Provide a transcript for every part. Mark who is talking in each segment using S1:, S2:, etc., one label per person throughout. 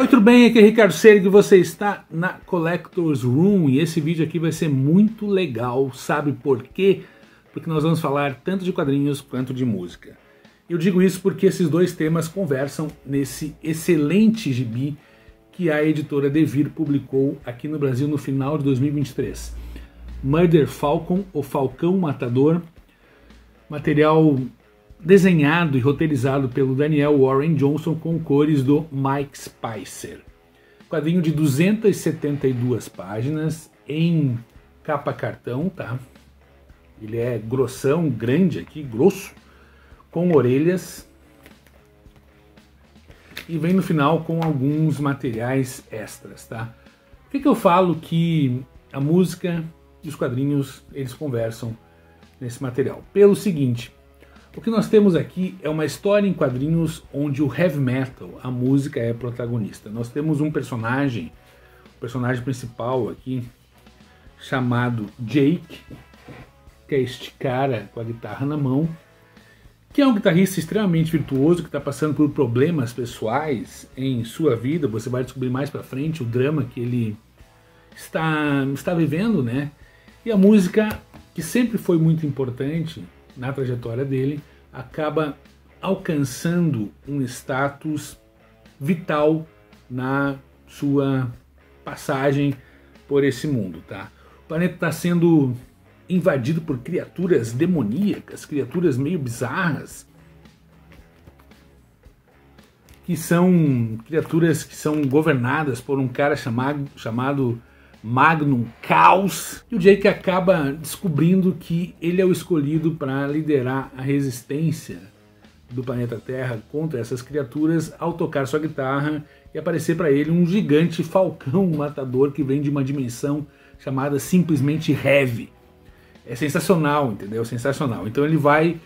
S1: Oi, tudo bem? Aqui é Ricardo Serg, você está na Collector's Room e esse vídeo aqui vai ser muito legal, sabe por quê? Porque nós vamos falar tanto de quadrinhos quanto de música. Eu digo isso porque esses dois temas conversam nesse excelente gibi que a editora Devir publicou aqui no Brasil no final de 2023. Murder Falcon, o Falcão Matador, material desenhado e roteirizado pelo Daniel Warren Johnson com cores do Mike Spicer. Quadrinho de 272 páginas em capa cartão, tá? Ele é grossão, grande aqui, grosso, com orelhas. E vem no final com alguns materiais extras, tá? Por que eu falo que a música e os quadrinhos, eles conversam nesse material? Pelo seguinte: o que nós temos aqui é uma história em quadrinhos onde o heavy metal, a música, é protagonista. Nós temos um personagem, o personagem principal aqui, chamado Jake, que é este cara com a guitarra na mão, que é um guitarrista extremamente virtuoso, que está passando por problemas pessoais em sua vida. Você vai descobrir mais pra frente o drama que ele está vivendo, né? E a música, que sempre foi muito importante na trajetória dele, acaba alcançando um status vital na sua passagem por esse mundo, tá? O planeta está sendo invadido por criaturas demoníacas, criaturas meio bizarras, que são criaturas que são governadas por um cara chamado Magnum Caos, e o Jake acaba descobrindo que ele é o escolhido para liderar a resistência do planeta Terra contra essas criaturas ao tocar sua guitarra e aparecer para ele um gigante falcão matador que vem de uma dimensão chamada simplesmente Heavy. É sensacional, entendeu? Sensacional. Então ele vai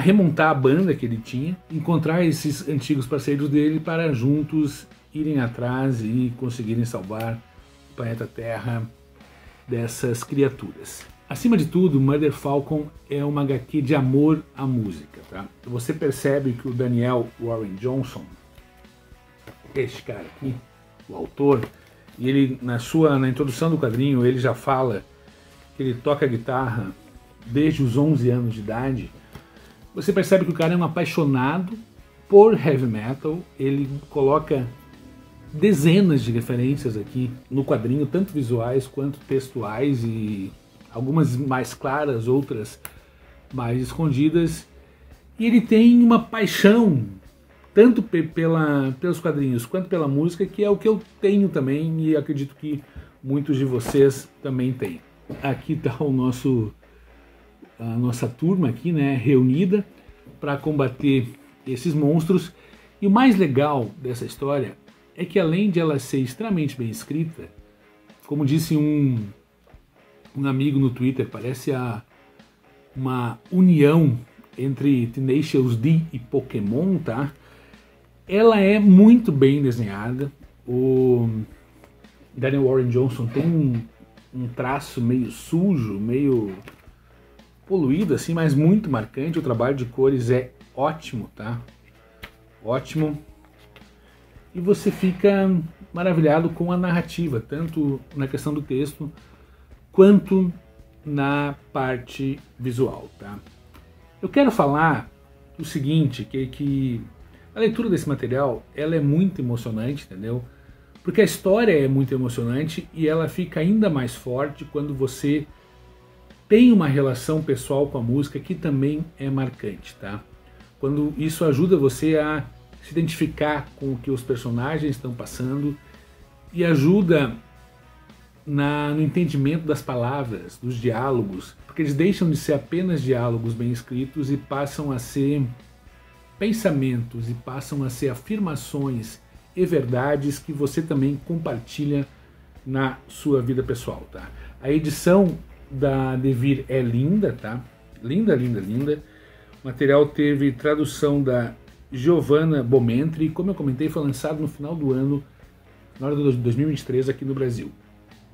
S1: remontar a banda que ele tinha, encontrar esses antigos parceiros dele para juntos irem atrás e conseguirem salvar planeta Terra dessas criaturas. Acima de tudo, Murder Falcon é uma HQ de amor à música, tá? Você percebe que o Daniel Warren Johnson, este cara aqui, o autor, e ele na introdução do quadrinho ele já fala que ele toca guitarra desde os 11 anos de idade. Você percebe que o cara é um apaixonado por heavy metal. Ele coloca dezenas de referências aqui no quadrinho, tanto visuais quanto textuais, e algumas mais claras, outras mais escondidas. E ele tem uma paixão tanto pelos quadrinhos quanto pela música, que é o que eu tenho também, e acredito que muitos de vocês também têm. Aqui está a nossa turma aqui, né, reunida para combater esses monstros. E o mais legal dessa história é que, além de ela ser extremamente bem escrita, como disse um amigo no Twitter, parece uma união entre Tenacious D e Pokémon, tá? Ela é muito bem desenhada. O Daniel Warren Johnson tem um traço meio sujo, meio poluído assim, mas muito marcante. O trabalho de cores é ótimo, tá? Ótimo. E você fica maravilhado com a narrativa, tanto na questão do texto quanto na parte visual, tá? Eu quero falar o seguinte, que a leitura desse material, ela é muito emocionante, entendeu? Porque a história é muito emocionante e ela fica ainda mais forte quando você tem uma relação pessoal com a música que também é marcante, tá? Quando isso ajuda você a se identificar com o que os personagens estão passando e ajuda no entendimento das palavras, dos diálogos, porque eles deixam de ser apenas diálogos bem escritos e passam a ser pensamentos e passam a ser afirmações e verdades que você também compartilha na sua vida pessoal, tá? A edição da Devir é linda, tá? Linda, linda, linda. O material teve tradução da Giovanna Bomentri, como eu comentei, foi lançado no final do ano, na hora de 2023, aqui no Brasil.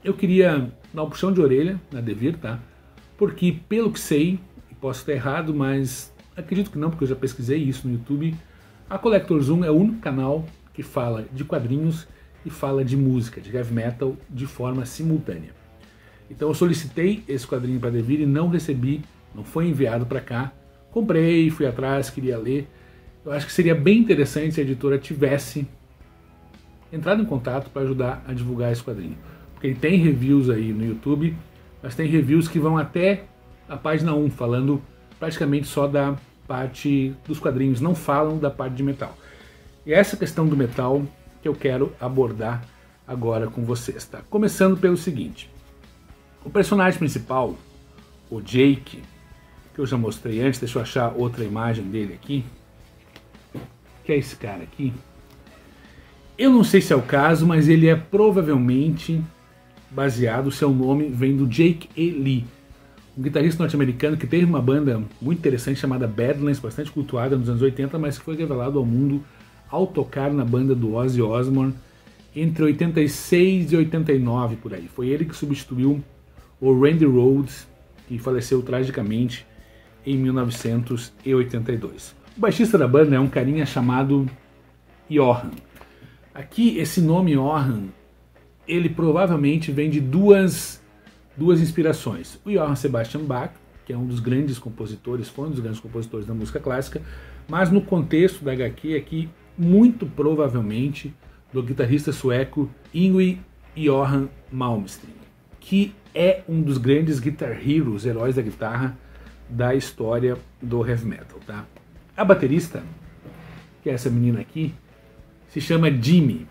S1: Eu queria dar um puxão de orelha na Devir, tá? Porque, pelo que sei, e posso estar errado, mas acredito que não, porque eu já pesquisei isso no YouTube, a Collector's Room é o único canal que fala de quadrinhos e fala de música, de heavy metal, de forma simultânea. Então eu solicitei esse quadrinho para Devir e não recebi, não foi enviado para cá. Comprei, fui atrás, queria ler. Eu acho que seria bem interessante se a editora tivesse entrado em contato para ajudar a divulgar esse quadrinho. Porque ele tem reviews aí no YouTube, mas tem reviews que vão até a página 1, falando praticamente só da parte dos quadrinhos, não falam da parte de metal. E é essa questão do metal que eu quero abordar agora com vocês, tá? Começando pelo seguinte: o personagem principal, o Jake, que eu já mostrei antes, deixa eu achar outra imagem dele aqui, que é esse cara aqui. Eu não sei se é o caso, mas ele é provavelmente baseado, seu nome vem do Jake E. Lee, um guitarrista norte-americano que teve uma banda muito interessante chamada Badlands, bastante cultuada nos anos 80, mas que foi revelado ao mundo ao tocar na banda do Ozzy Osbourne entre 86 e 89, por aí. Foi ele que substituiu o Randy Rhoads, que faleceu tragicamente em 1982. O baixista da banda é um carinha chamado Johan. Aqui, esse nome Johan, ele provavelmente vem de duas inspirações. O Johann Sebastian Bach, que é um dos grandes compositores, foi um dos grandes compositores da música clássica, mas no contexto da HQ aqui, muito provavelmente do guitarrista sueco Yngwie Johan Malmsteen, que é um dos grandes guitar heroes, heróis da guitarra da história do heavy metal, tá? A baterista, que é essa menina aqui, se chama Jimi,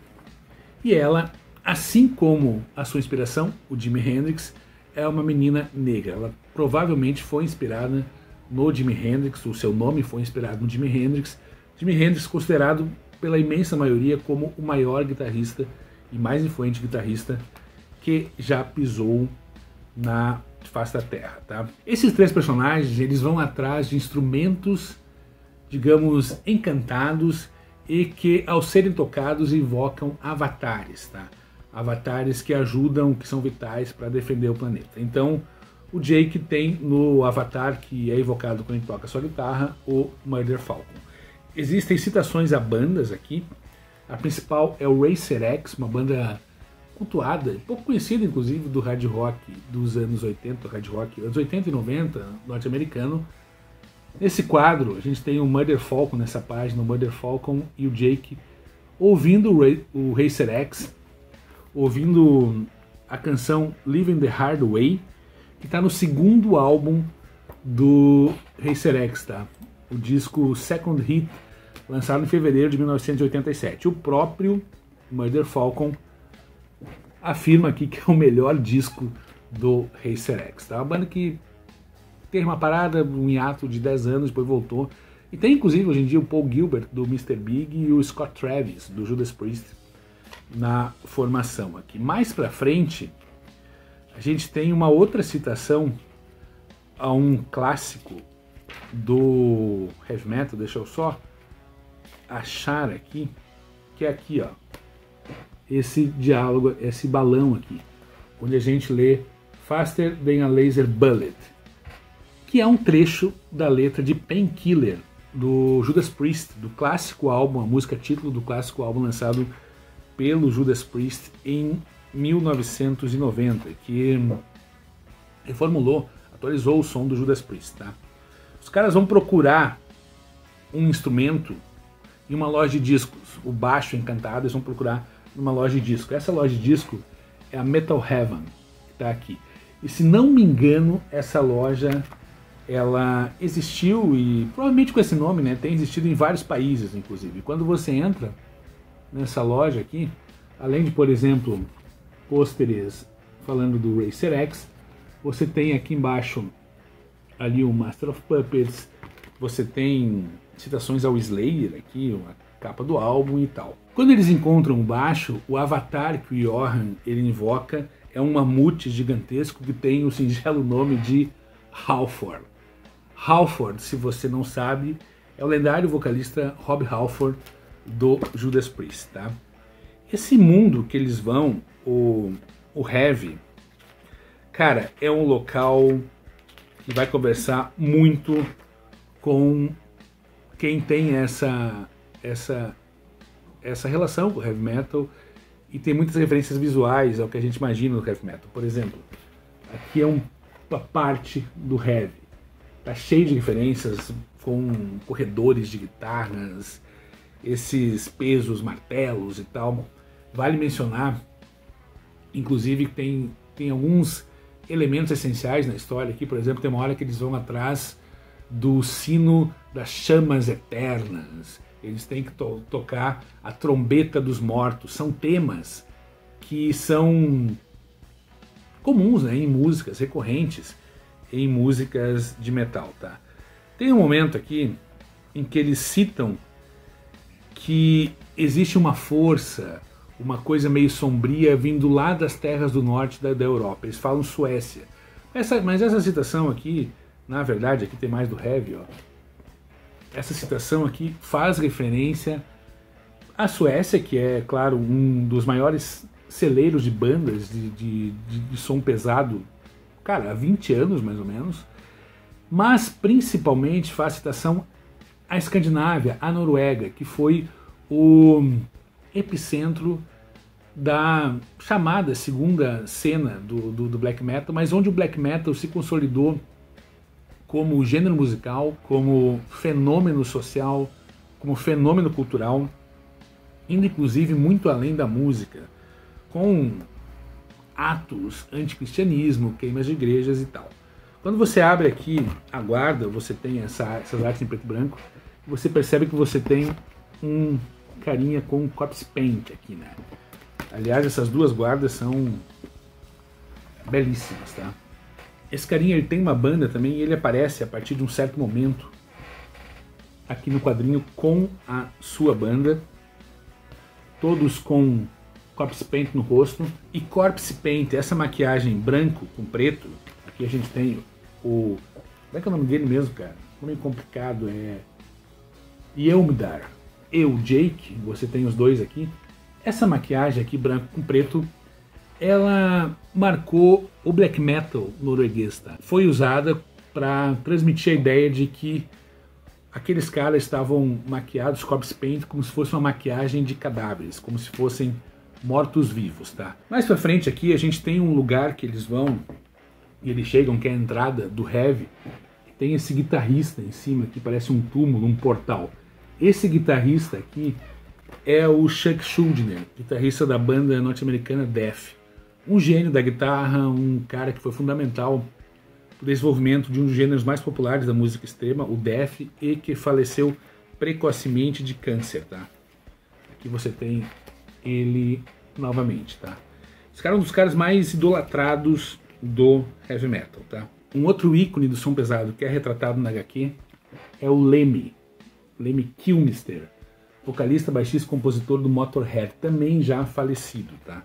S1: e ela, assim como a sua inspiração, o Jimi Hendrix, é uma menina negra. Ela provavelmente foi inspirada no Jimi Hendrix, o seu nome foi inspirado no Jimi Hendrix. Jimi Hendrix considerado pela imensa maioria como o maior guitarrista e mais influente guitarrista que já pisou na face da Terra, tá? Esses três personagens, eles vão atrás de instrumentos, digamos, encantados e que, ao serem tocados, invocam avatares, tá? Avatares que ajudam, que são vitais para defender o planeta. Então, o Jake tem no avatar que é invocado quando ele toca sua guitarra, o Murder Falcon. Existem citações a bandas aqui. A principal é o Racer X, uma banda cultuada, pouco conhecida inclusive do hard rock dos anos 80, hard rock anos 80 e 90, norte-americano. Nesse quadro, a gente tem o Murder Falcon nessa página, o Murder Falcon e o Jake ouvindo o Racer X, ouvindo a canção Living the Hard Way, que está no segundo álbum do Racer X, tá? O disco Second Hit, lançado em fevereiro de 1987. O próprio Murder Falcon afirma aqui que é o melhor disco do Racer X, tá? Uma banda que teve uma parada, um hiato de 10 anos, depois voltou. E tem inclusive hoje em dia o Paul Gilbert do Mr. Big e o Scott Travis do Judas Priest na formação aqui. Mais pra frente, a gente tem uma outra citação a um clássico do heavy metal, deixa eu só achar aqui, que é aqui, ó, esse diálogo, esse balão aqui, onde a gente lê Faster Than a Laser Bullet, que é um trecho da letra de Painkiller, do Judas Priest, do clássico álbum, a música título do clássico álbum lançado pelo Judas Priest em 1990, que reformulou, atualizou o som do Judas Priest, tá? Os caras vão procurar um instrumento em uma loja de discos, o baixo encantado, eles vão procurar numa loja de disco. Essa loja de disco é a Metal Heaven, que está aqui. E se não me engano, essa loja ela existiu e provavelmente com esse nome, né, tem existido em vários países, inclusive. Quando você entra nessa loja aqui, além de, por exemplo, pôsteres falando do Racer X, você tem aqui embaixo ali o Master of Puppets, você tem citações ao Slayer aqui, a capa do álbum e tal. Quando eles encontram o baixo, o avatar que o Johan ele invoca é um mamute gigantesco que tem o singelo nome de Halford. Halford, se você não sabe, é o lendário vocalista Rob Halford do Judas Priest, tá? Esse mundo que eles vão, o Heavy, cara, é um local que vai conversar muito com quem tem essa essa relação com o heavy metal e tem muitas referências visuais ao que a gente imagina no heavy metal. Por exemplo, aqui é uma parte do heavy, tá cheio de referências com corredores de guitarras, esses pesos, martelos e tal. Vale mencionar, inclusive, que tem alguns elementos essenciais na história aqui. Por exemplo, tem uma hora que eles vão atrás do sino das chamas eternas. Eles têm que tocar a trombeta dos mortos. São temas que são comuns, né, em músicas, recorrentes em músicas de metal. Tá? Tem um momento aqui em que eles citam que existe uma força, uma coisa meio sombria vindo lá das terras do norte da Europa. Eles falam Suécia. Mas essa citação aqui, na verdade, aqui tem mais do heavy, ó. Essa citação aqui faz referência à Suécia, que é, claro, um dos maiores celeiros de bandas de som pesado, cara, há 20 anos mais ou menos, mas principalmente faz citação à Escandinávia, à Noruega, que foi o epicentro da chamada segunda cena do black metal, mas onde o black metal se consolidou como gênero musical, como fenômeno social, como fenômeno cultural, indo inclusive muito além da música, com atos anticristianismo, queimas de igrejas e tal. Quando você abre aqui a guarda, você tem essas artes em preto e branco, você percebe que você tem um carinha com corpse paint aqui, né? Aliás, essas duas guardas são belíssimas, tá? Esse carinha, ele tem uma banda também e ele aparece a partir de um certo momento aqui no quadrinho com a sua banda, todos com corpse paint no rosto. E corpse paint, essa maquiagem branco com preto, aqui a gente tem o... Como é que é o nome dele mesmo, cara? Um nome complicado, é... Eumdar. Jake, você tem os dois aqui. Essa maquiagem aqui, branco com preto, ela marcou o black metal norueguês. Tá? Foi usada para transmitir a ideia de que aqueles caras estavam maquiados, corpse paint, como se fosse uma maquiagem de cadáveres, como se fossem mortos-vivos. Tá? Mais pra frente aqui a gente tem um lugar que eles vão e eles chegam, que é a entrada do heavy. Tem esse guitarrista em cima que parece um túmulo, um portal. Esse guitarrista aqui é o Chuck Schuldiner, guitarrista da banda norte-americana Death. Um gênio da guitarra, um cara que foi fundamental para o desenvolvimento de um dos gêneros mais populares da música extrema, o Death, e que faleceu precocemente de câncer. Tá? Aqui você tem ele novamente. Tá? Esse cara é um dos caras mais idolatrados do heavy metal. Tá? Um outro ícone do som pesado que é retratado na HQ é o Lemmy Kilmister, vocalista, baixista e compositor do Motorhead, também já falecido. Tá?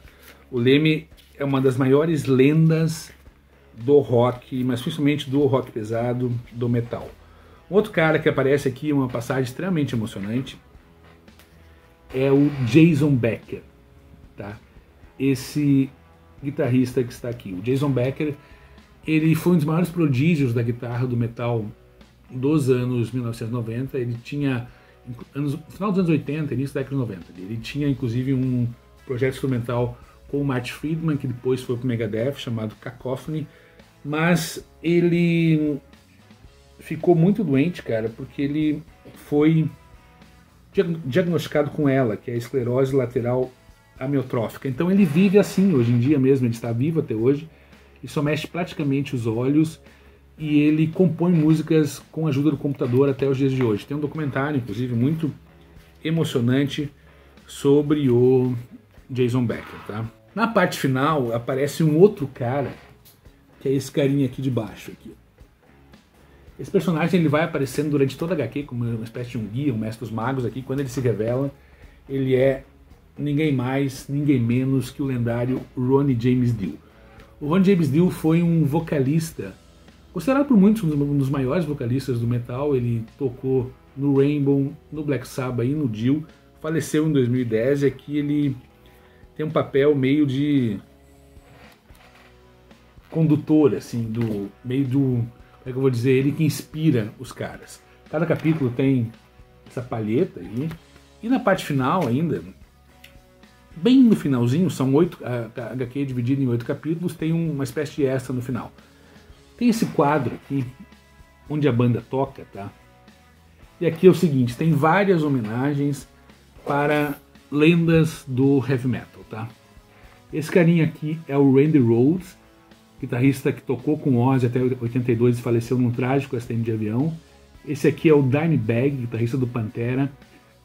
S1: O Lemmy é uma das maiores lendas do rock, mas principalmente do rock pesado, do metal. Um outro cara que aparece aqui, uma passagem extremamente emocionante, é o Jason Becker. Tá? Esse guitarrista que está aqui. O Jason Becker, ele foi um dos maiores prodígios da guitarra do metal dos anos 1990. Ele tinha, no final dos anos 80, início da década de 90, ele tinha inclusive um projeto instrumental com o Marty Friedman, que depois foi para o Megadeth, chamado Cacophony, mas ele ficou muito doente, cara, porque ele foi diagnosticado com ela, que é a esclerose lateral amiotrófica. Então ele vive assim hoje em dia mesmo, ele está vivo até hoje, e só mexe praticamente os olhos, e ele compõe músicas com a ajuda do computador até os dias de hoje. Tem um documentário, inclusive, muito emocionante sobre o Jason Becker. Tá? Na parte final aparece um outro cara, que é esse carinha aqui de baixo. Aqui. Esse personagem ele vai aparecendo durante toda a HQ como uma espécie de um guia, um mestre dos magos aqui. Quando ele se revela, ele é ninguém mais, ninguém menos que o lendário Ronnie James Dio. O Ronnie James Dio foi um vocalista, considerado por muitos um dos maiores vocalistas do metal. Ele tocou no Rainbow, no Black Sabbath e no Dio. Faleceu em 2010 e aqui ele tem um papel meio de condutor, assim, como é que eu vou dizer, ele que inspira os caras. Cada capítulo tem essa palheta aí, E na parte final ainda, bem no finalzinho, são 8, a HQ é dividida em 8 capítulos, tem uma espécie de extra no final. Tem esse quadro aqui, onde a banda toca, tá? E aqui é o seguinte, tem várias homenagens para lendas do heavy metal, tá? Esse carinha aqui é o Randy Rhoads, guitarrista que tocou com Ozzy até 82 e faleceu num trágico acidente de avião. Esse aqui é o Dimebag, guitarrista do Pantera,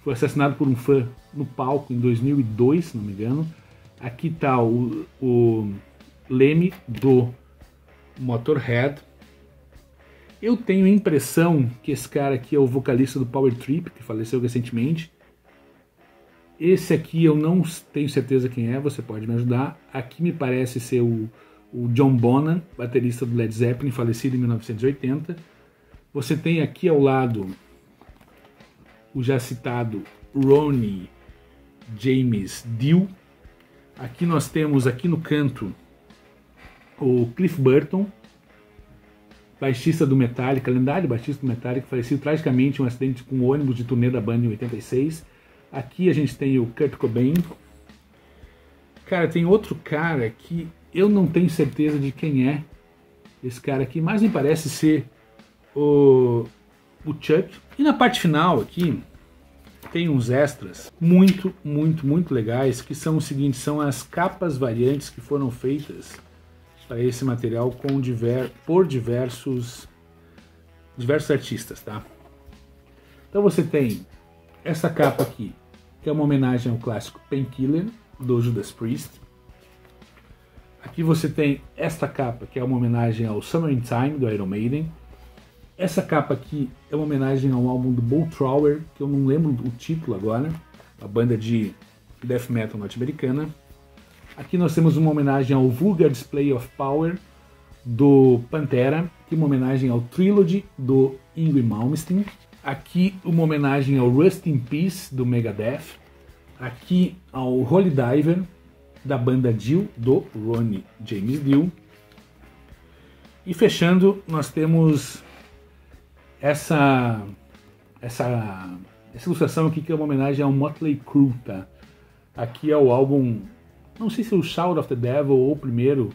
S1: foi assassinado por um fã no palco em 2002, se não me engano. Aqui está o Lemmy do Motorhead. Eu tenho a impressão que esse cara aqui é o vocalista do Power Trip, que faleceu recentemente. Esse aqui eu não tenho certeza quem é, você pode me ajudar. Aqui me parece ser o John Bonham, baterista do Led Zeppelin, falecido em 1980. Você tem aqui ao lado o já citado Ronnie James Dio. Aqui nós temos, aqui no canto, o Cliff Burton, baixista do Metallica, lendário baixista do Metallica, falecido tragicamente em um acidente com um ônibus de turnê da banda em 86. Aqui a gente tem o Kurt Cobain. Cara, tem outro cara que eu não tenho certeza de quem é esse cara aqui, mas me parece ser o Chuck. E na parte final aqui tem uns extras muito legais, que são o seguinte, são as capas variantes que foram feitas para esse material por diversos artistas, tá? Então você tem essa capa aqui, que é uma homenagem ao clássico Painkiller, do Judas Priest. Aqui você tem esta capa, que é uma homenagem ao Summer in Time, do Iron Maiden. Essa capa aqui é uma homenagem ao álbum do Bolt Thrower, que eu não lembro o título agora, a banda de death metal norte-americana. Aqui nós temos uma homenagem ao Vulgar Display of Power, do Pantera, aqui uma homenagem ao Trilogy, do Yngwie Malmsteen. Aqui uma homenagem ao Rust in Peace, do Megadeth. Aqui ao Holy Diver, da banda Dio, do Ronnie James Dio. E fechando, nós temos essa ilustração aqui, que é uma homenagem ao Motley Crue, tá? Aqui é o álbum, não sei se é o Shout of the Devil ou o primeiro,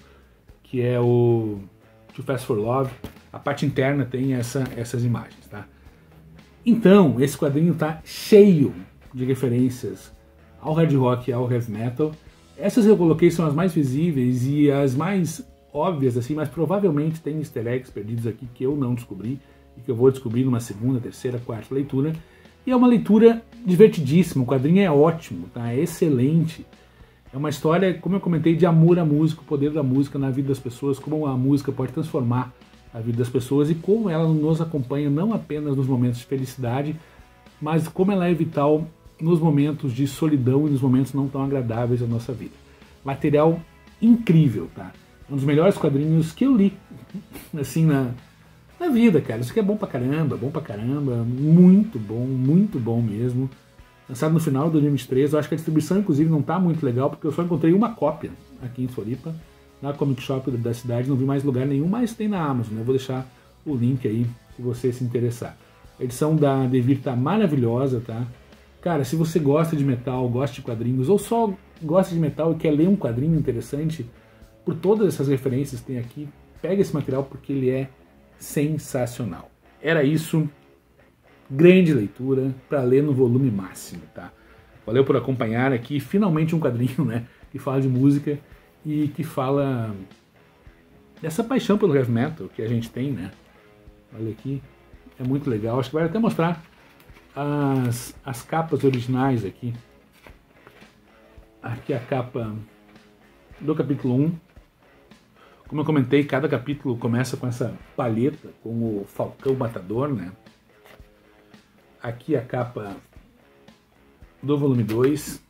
S1: que é o Too Fast for Love. A parte interna tem essas imagens, tá? Então, esse quadrinho tá cheio de referências ao hard rock e ao heavy metal. Essas eu coloquei são as mais visíveis e as mais óbvias, assim, mas provavelmente tem easter eggs perdidos aqui que eu não descobri e que eu vou descobrir numa segunda, terceira, quarta leitura. E é uma leitura divertidíssima, o quadrinho é ótimo, tá? É excelente. É uma história, como eu comentei, de amor à música, o poder da música na vida das pessoas, como a música pode transformar a vida das pessoas e como ela nos acompanha não apenas nos momentos de felicidade, mas como ela é vital nos momentos de solidão e nos momentos não tão agradáveis da nossa vida. Material incrível, tá? Um dos melhores quadrinhos que eu li, assim, na vida, cara. Isso aqui é bom pra caramba, muito bom mesmo. Lançado no final de 2023, eu acho que a distribuição, inclusive, não tá muito legal, porque eu só encontrei uma cópia aqui em Floripa, na Comic Shop da cidade, não vi mais lugar nenhum, mas tem na Amazon, eu vou deixar o link aí, se você se interessar. A edição da Devir tá maravilhosa, tá? Cara, se você gosta de metal, gosta de quadrinhos, ou só gosta de metal e quer ler um quadrinho interessante, por todas essas referências que tem aqui, pega esse material porque ele é sensacional. Era isso, grande leitura para ler no volume máximo, tá? Valeu por acompanhar aqui, finalmente um quadrinho, né, que fala de música e que fala dessa paixão pelo heavy metal que a gente tem, né? Olha aqui, é muito legal, acho que vai até mostrar as capas originais aqui. Aqui a capa do capítulo 1. Como eu comentei, cada capítulo começa com essa palheta, com o Falcão Matador, né? Aqui a capa do volume 2.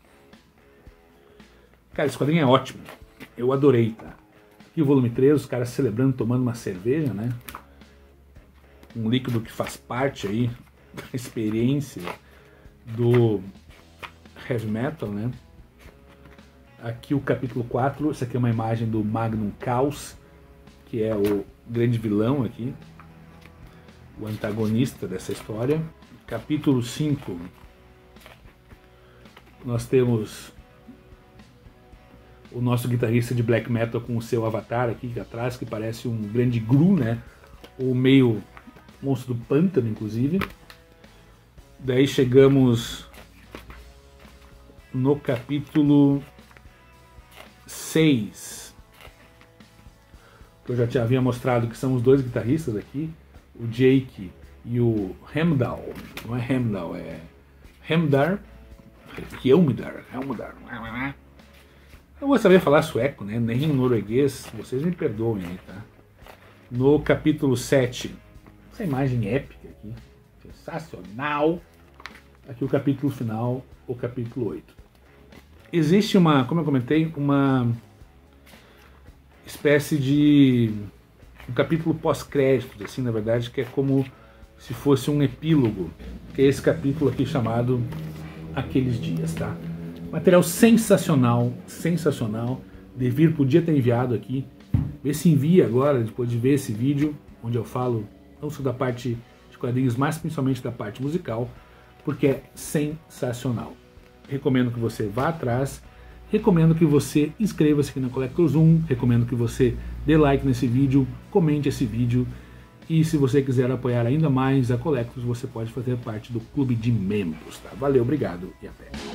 S1: Cara, esse quadrinho é ótimo. Eu adorei, tá? Aqui o volume 3, os caras celebrando, tomando uma cerveja, né? Um líquido que faz parte aí da experiência do heavy metal, né? Aqui o capítulo 4, essa aqui é uma imagem do Magnum Chaos, que é o grande vilão aqui, o antagonista dessa história. Capítulo 5 Nós temos o nosso guitarrista de black metal com o seu avatar aqui atrás, que parece um grande Gru, né? Ou meio monstro do pântano, inclusive. Daí chegamos no capítulo 6, que eu já te havia mostrado, que são os dois guitarristas aqui, o Jake e o Hemdall. Não é Hemdall, é Hemdar. Eu vou saber falar sueco, né? Nem norueguês, vocês me perdoem aí, tá? No capítulo 7, essa imagem épica aqui, sensacional. Aqui o capítulo final, o capítulo 8. Existe uma, como eu comentei, uma espécie de um capítulo pós-créditos, assim, na verdade, que é como se fosse um epílogo, que é esse capítulo aqui chamado Aqueles Dias, tá? Material sensacional, sensacional. Devir podia ter enviado aqui. Vê se envia agora, depois de ver esse vídeo, onde eu falo não só da parte de quadrinhos, mas principalmente da parte musical, porque é sensacional. Recomendo que você vá atrás, recomendo que você inscreva-se aqui na Collector Zoom, recomendo que você dê like nesse vídeo, comente esse vídeo, e se você quiser apoiar ainda mais a Collector, você pode fazer parte do clube de membros, tá? Valeu, obrigado e até!